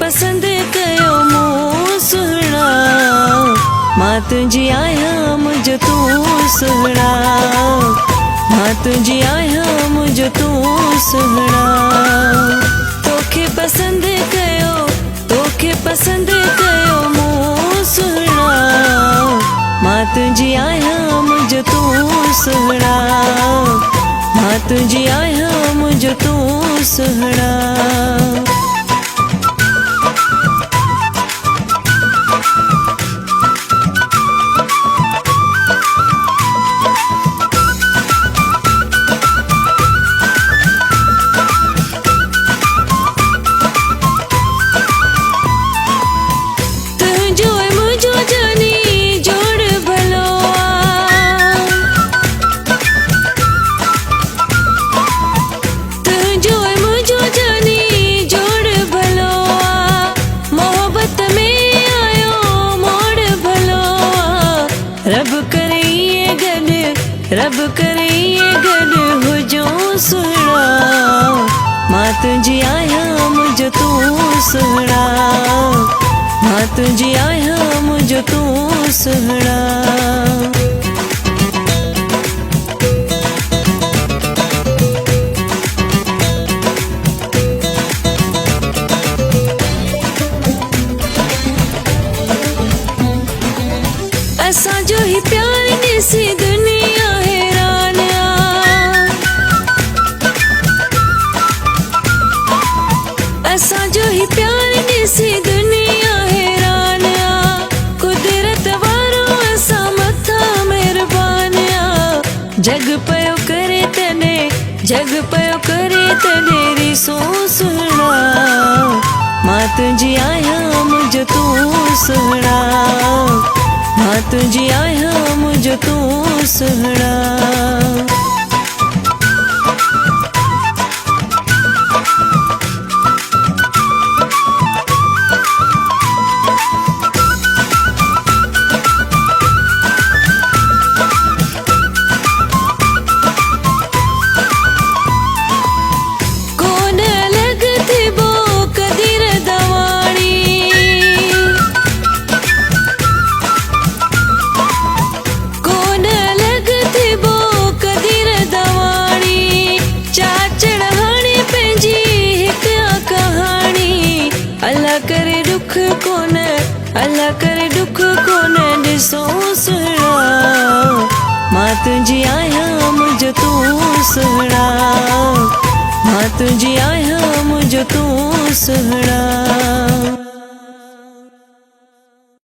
पसंद कयो मूं सुहिणा, मां तुंहिंजी आहियां मुंहिंजो तूं सुहिणा, मां तुंहिंजी आहियां मुंहिंजो तूं सुहिणा। तोखे पसंद कयो, तोखे पसंद कयो मूं सुहिणा, मां तुंहिंजी आहियां मुंहिंजो तूं सुहिणा, मां तुंहिंजी आहियां मुंहिंजो तूं सुहिणा। रब करे ये गॾु, रब करे ये गॾु हुजो सुहिणा, मां तुंहिंजी आहियां मुंहिंजो तूं सुहिणा, मां तुंहिंजी आहियां मुंहिंजो तूं सुहिणा। असांजो ही प्यार ॾिसी दुनिया हैरान आ, असांजो ही प्यार ॾिसी दुनिया हैरान आ, कुदरत वारो असां मथां महिरबान आ। जग पियो करे तॾहिं, जग पियो करे तॾहिं ॾिसो सुहिणा, मां तुंहिंजी आहियां मुंहिंजो तूं सुहिणा, मां तुंहिंजी आहियां मुंहिंजो तूं सुहिणा। कोन अलॻि थिबो कदीर दवाणी, कोन अलॻि थिबो कदीर दवाणी, चाचड़ हाणे पंहिंजी हिकु कहाणी, अल्लाह करे ॾुख कोन, अल्लाह करे ॾुख कोन ॾिसो सुहिणा, मां तुंहिंजी आहियां मुंहिंजो तूं सुहिणा, मां तुंहिंजी आहियां मुंहिंजो तूं सुहिणा।